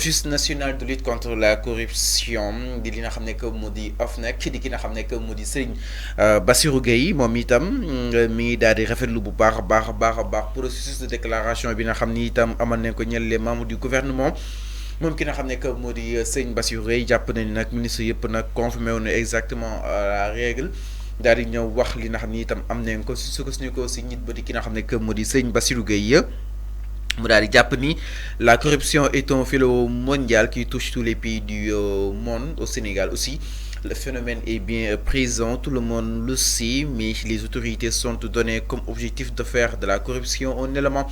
Office national de lutte contre la corruption di li nga xam ne que mu di OFNAC di ki nga xam ne que mu di Serigne Bassirou Gueye moom itam mi daal di rafetlu bu baax a baax processus de déclaration bi nga xam ni itam amal nañ ko ñeel les membres du gouvernement. moom ki nga xam ne que moo di Serigne Bassirou Gueye jàpp nañu nag ministre yëpp nag confirmé wu na exactement la règle daal di ñëw wax li nga xam ni itam am nañ ko su ko suñu ko si nit ba di ki nga xam ne que moo di Serigne Bassirou Gueye mu daal di jàpp ni la corruption est un fléau mondial qui touche tous les pays du monde. Au Sénégal aussi le phénomène est bien présent, tout le monde le sait, mais les autorités sont données comme objectif de faire de la corruption un élément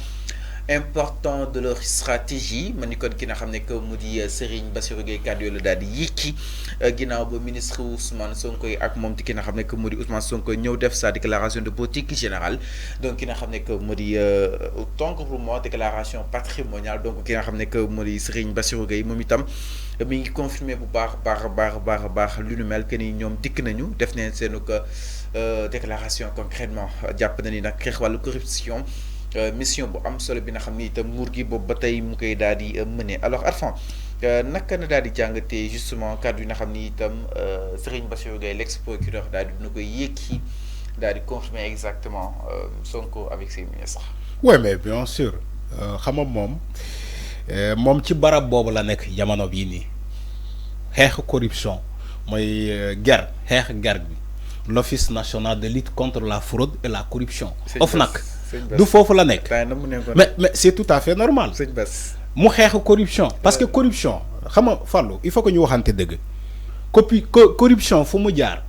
important de leur stratégie. ma ni kon ki nga xam ne que mu di Serigne Bassirou Gueye kàddu yooyu la daal di yëkki ginnaaw ba ministre Ousmane Sonko ak moom ki nga xam ne que mu di Ousmane Sonko ñëw def sa déclaration de politique générale. donc ki nga xam ne que mu di autant que pour moi déclaration patrimoniale. donc ki nga xam ne que mu di Serigne Bassirou Gueye moom itam mi ngi confirmé bu baax lu nu mel que ni ñoom dikk nañu def neen seenu ko déclaration concrètement jàpp na ni nag xeex wàllu corruption mission bu am solo bi nga xam ni itam nguur gi boobu ba tey mu koy daal di mener. alors Arfan naka na daal di jàngatee justement kàddu yi nga xam ni itam Serigne Bassirou Gueye l'ex-procureur daal di dina koy yékki daal di confirmer exactement Sonko avec ses ministres. oui mais bien sûr xam nga moom ci barab boobu la nekk jamono bii nii xeex corruption mooy xeex guerre bi l'Office national de lutte contre la fraude et la corruption. OFNAC. du foofu la nekk mais c'est tout à fait normal mu xeex corruption parce que corruption xam nga Fallou il faut que ñu waxante dëgg corruption fu mu jaar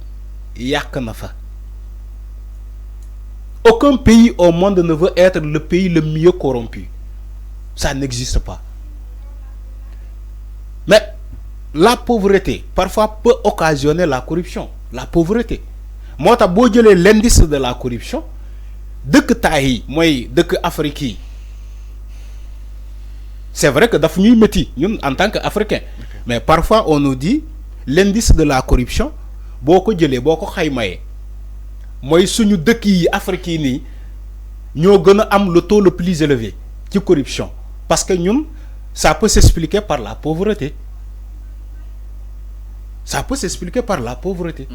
yàq na fa. Aucun pays au monde ne veut être le pays le mieux corrompu, ça n'existe pas. Mais la pauvreté parfois peut occasionner la corruption. La pauvreté moo tax boo jëlee l'indice de la corruption dëkk taay yi mooy dëkk Afrique yi c'est vrai que daf ñuy métti ñun en tant qu'Africain. Mais parfois on nous dit l'indice de la corruption boo ko jëlee boo ko xaymayee mooy suñu dëkk yi Afrique yi nii ñoo gën a am le taux le plus élevé ci corruption parce que ñun ça peut s'expliquer par la pauvreté. Ça peut s'expliquer par la pauvreté.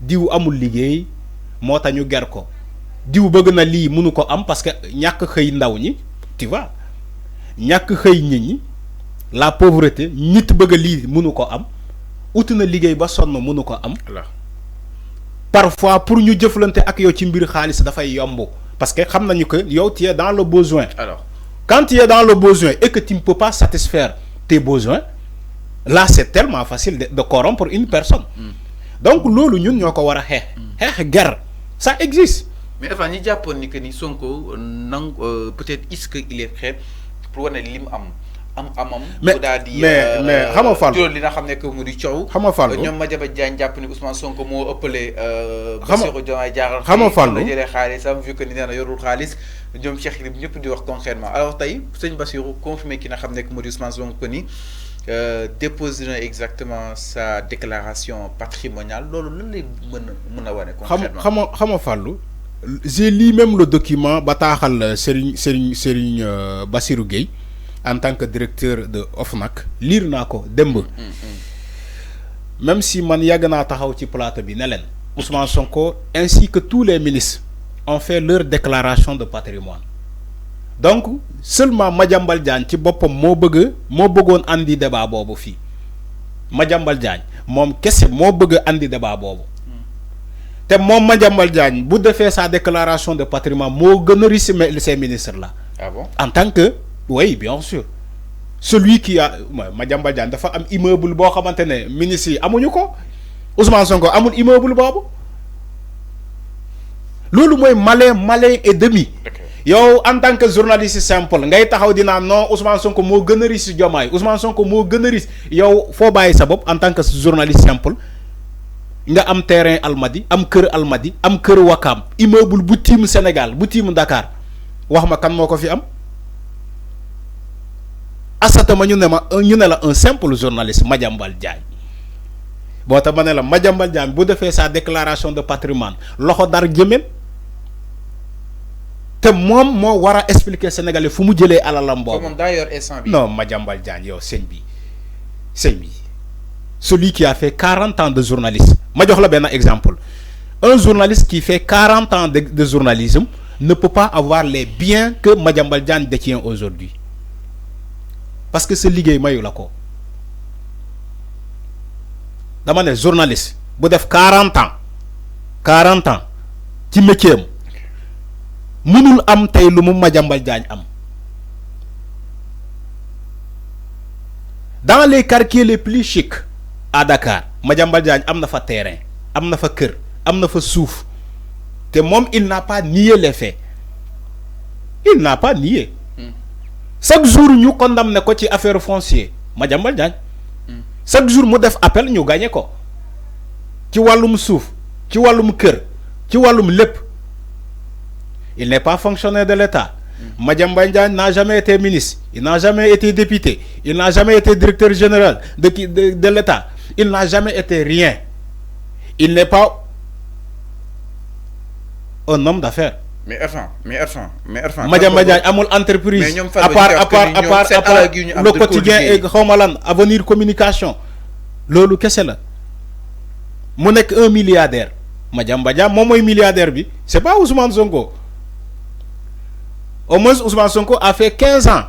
diw amul liggéey moo tax ñu ger ko diw bëgg na lii mënu ko am parce que ñàkk xëy ndaw ñi tu vois ñàkk xëy nit ñi la pauvreté nit bëgg lii mënu ko am uti na liggéey ba sonn mënu ko am. Parfois pour ñu jëflante ak yow ci mbir xaalis dafay yomb parce que xam nañu que yow tu es dans le besoin. Alors quand tu es dans le besoin et que tu ne peux pas satisfaire tes besoins là c'est tellement facile de corrompre une personne. Donc loolu ñun ñoo ko war a xeex guerre ça existe. mais enfin ñi jàppoon ni que ni Sonko peut-être est-ce que il est prêt pour wane li mu amam. mais xam nga Fallou li nga xam ne que mu di coow. xam nga Fallou ñoom Madiambal Diagne jàpp ni Ousmane Sonko moo ëppale. Bassirou Diomaye Diakhar xam nga Fallou la jëlee xaalisam vu que ni nee na yorul xaalis ñoom Cheikh Yérim ñëpp di wax concrètement. alors tey sëñ Bassirou confirmé ki nga xam ne que mu di Ousmane Sonko ni déposé na exactement sa déclaration patrimoniale loolu lan lay mën a wane. concrètement xam nga Fallou j'ai lu même le document bataaxal Serigne Bassirou Gueye en tant que directeur de OFNAC lire naa ko démb. Même si man yàgg naa taxaw ci plateau bi ne leen Ousmane Sonko ainsi que tous les ministres ont fait leur déclaration de patrimoine. Donc seulement Madiambal Diagne ci boppam moo bëggoon andi débat boobu fii Madiambal Diagne moom kese moo bëgg andi débat boobu te moom Madiambal Diagne bu defee sa déclaration de patrimoine moo gën a riche ces ministres là. Ah bon? En tant que oui bien sûr celui qui a Madiambal Diagne dafa am immeuble boo xamante ne ministres yi amuñu ko Ousmane Sonko amul immeuble boobu loolu mooy malin et demi. yow en tant que journaliste simple ngay taxaw dinaa non Ousmane Sonko moo gën a riche Diomaye Ousmane Sonko moo gën a riche yow foo bàyyi sa bopp en tant que journaliste simple nga am terrain Almadi am kër Almadi am kër Wakam immeuble bu tiim Sénégal bu tiim Dakar wax ma kan moo ko fi am asatama ñu ne la un simple journaliste Madiambal Diagne boo tax ma ne la Madiambal Diagne bu defee sa déclaration de patrimoine loxo dar jëmeen te moom moo war a expliquer Sénégalais fu mu jëlee alalam boobu. moom daa yor instant bi. non Madiambal Diagne yow sëñ bi c'est lui. Celui qui a fait 40 ans de journaliste. Je vais vous donner un exemple. Un journaliste qui fait 40 ans de journalisme ne peut pas avoir les biens que Madiambal Diagne détient aujourd'hui. Parce que c'est lié à la dama ne journaliste bu def 40 ans ci métier am mënul am tay lu mu Madiambal Diagne am. Dans les quartiers les plus chics à Dakar Madiambal Diagne am na fa terrain am na fa kër am na fa suuf te moom il n'a pas nié les faits. Il n'a pas nié. Chaque jour ñu condamné ko ci affaire foncier Madiambal Diagne. Chaque jour mu def appel ñu gagné ko ci walum souf ci walum kër ci walum lepp. Il n'est pas fonctionnaire de l'État. Madiambal Diagne n'a jamais été ministre, il n'a jamais été député, il n'a jamais été directeur général de l'État, il n'a jamais été rien. Il n'est pas un homme d'affaires. Mais enfin. Madiambal Diagne amul entreprise à part le quotidien et xawmalan Avenir Communication. Lolu kessé la. Mu nek un milliardaire. Madiambal Diagne mom moy milliardaire bi, c'est pas Ousmane Sonko. Au moins Ousmane Sonko a fait 15 ans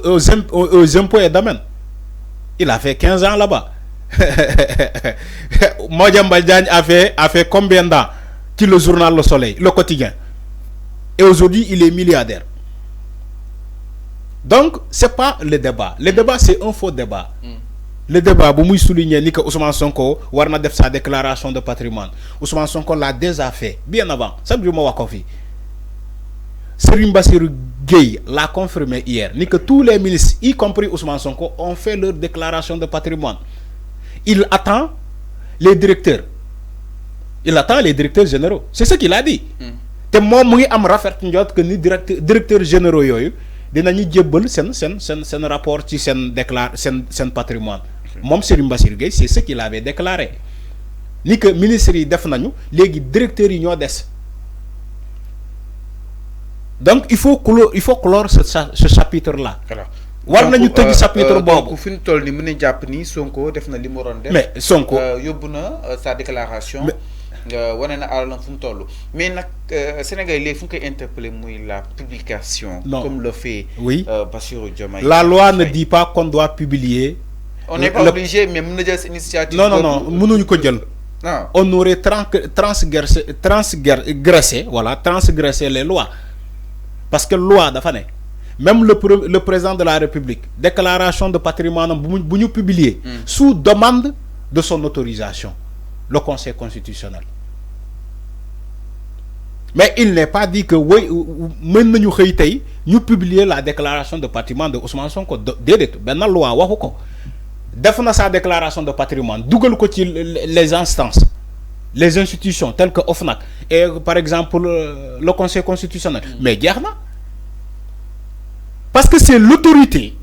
aux impôts et domaines. Il a fait 15 ans là-bas. Madiambal Diagne a fait combien d'ans qui le journal Le Soleil, Le Quotidien. Et aujourd'hui, il est milliardaire. Donc, ce n'est pas le débat. Le débat, c'est un faux débat. Le débat, vous soulignez que Ousmane Sonko a fait sa déclaration de patrimoine. Ousmane Sonko l'a déjà fait, bien avant. Ça, je m'en vais. Serigne Bassirou Gueye l'a confirmé hier, que tous les ministres, y compris Ousmane Sonko, ont fait leur déclaration de patrimoine. Il attend les directeurs. Il attend les directeurs généraux. C'est ce qu'il a dit. Et moi, je am rafet njot que ni directeurs généraux yoyu dinañu djébal sen rapport ci sen patrimoine. Mom Serigne Bassirou Gueye, c'est ce qu'il avait déclaré. Ni que ministres yi def nañu, légui directeurs yi ñoo dess. Donc il faut clore ce chapitre là. War nañu tëj chapitre bobu. Fi ñu toll ni mëna japp ni Sonko def na li mu waroon def. Mais Sonko yobuna sa déclaration. wane na alalam fu mu toll mais nag Sénégal léegi fu mu koy interpeller muy la publication. Non. Comme le fait Bassirou Diomaye. La loi ne dit pas qu'on doit publier. On n'est pas obligé mais mën na jël initiative. Non mënuñu ko jël. Non. On aurait transgressé les lois parce que loi dafa ne même le président de la République déclaration de patrimoine bu ñu publier sous demande de son autorisation. Le Conseil constitutionnel. Mais il n'est pas dit que nous publier la déclaration de patrimoine de Ousmane Sonko. Ben la loi waxuko. Def na sa déclaration de patrimoine. Dougal ko ci les instances, les institutions telles que OFNAC et par exemple le Conseil constitutionnel. Mais jeex na. Parce que c'est l'autorité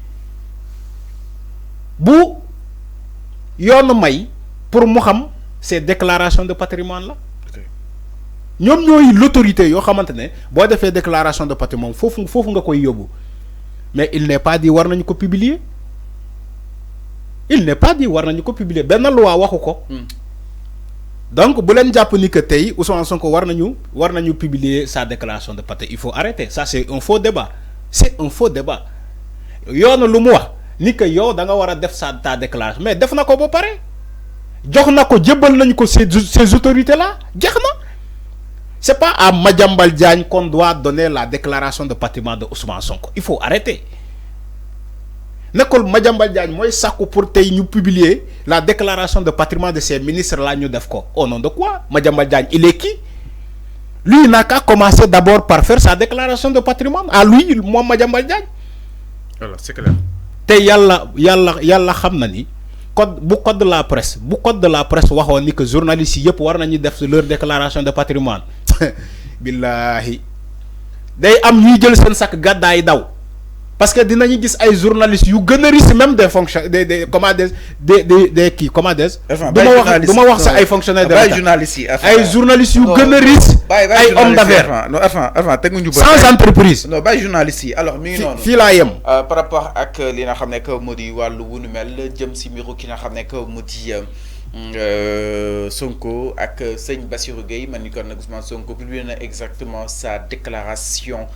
bu yoon may pour mu xam ces déclarations de patrimoine là. Ñom ñoy l'autorité yo xamantene bo défé déclaration de patrimoine fofu nga koy yobbu. Mais il n'est pas dit war nañ ko publier. Il n'est pas dit war nañ ko publier. Ben loi waxuko. Donc bu len japp ni que tay Ousmane Sonko war nañu publier sa déclaration de patrimoine. Il faut arrêter. Ça c'est un faux débat. C'est un faux débat. Yoon lu mu wax ni que yow da nga wara def ta déclaration. Mais def nako ba paré. Jox na ko djebal nañ ko ces autorités là jeex na. C'est pas à Madiambal Diagne qu'on doit donner la déclaration de patrimoine de Ousmane Sonko. Il faut arrêter. Nekol Madiambal Diagne moy sakku pour tay ñu publier la déclaration de patrimoine de ces ministres là ñu def ko. Au nom de quoi? Madiambal Diagne, il est qui? Lui il n'a qu'à commencer d'abord par faire sa déclaration de patrimoine. À lui, moi Madiambal Diagne. Voilà, c'est clair. Té yalla xam na ni code de la presse waxoon ni que journalistes yi yëpp war nañu def leur déclaration de patrimoine billahi day am ñuy jël seen sac gàddaay daw parce que dinañu gis ay journalistes yu gën a riche même des fonctionnaires des comment des kii comment des. du ma wax sa ay fonctionnaires de l'État ay journalistes yu gën a riche ay hommes d'affaires non avant teguñu ba sans entreprise. non bàyyi journalistes yi alors mi ngi noonu fii laa yem. par rapport ak li nga xam ne que moo di wàllu wu nu mel jëm si mbiru ki nga xam ne que mu di Sonko ak sëñ Bassirou Gueye man ni kon nag Ousmane Sonko publié na exactement sa déclaration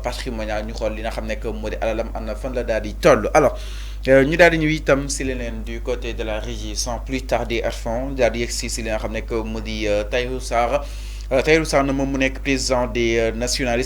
patrimoniale ñu xool li nga xam ne que moo di alalam am na fan la daal di toll alors ñu daal di ñëw itam si leneen du côté de la régie sans plus tarder à fond daal di yegg si li nga xam ne que moo di Tahirou Sarr na moom mu nekk président des nationalistes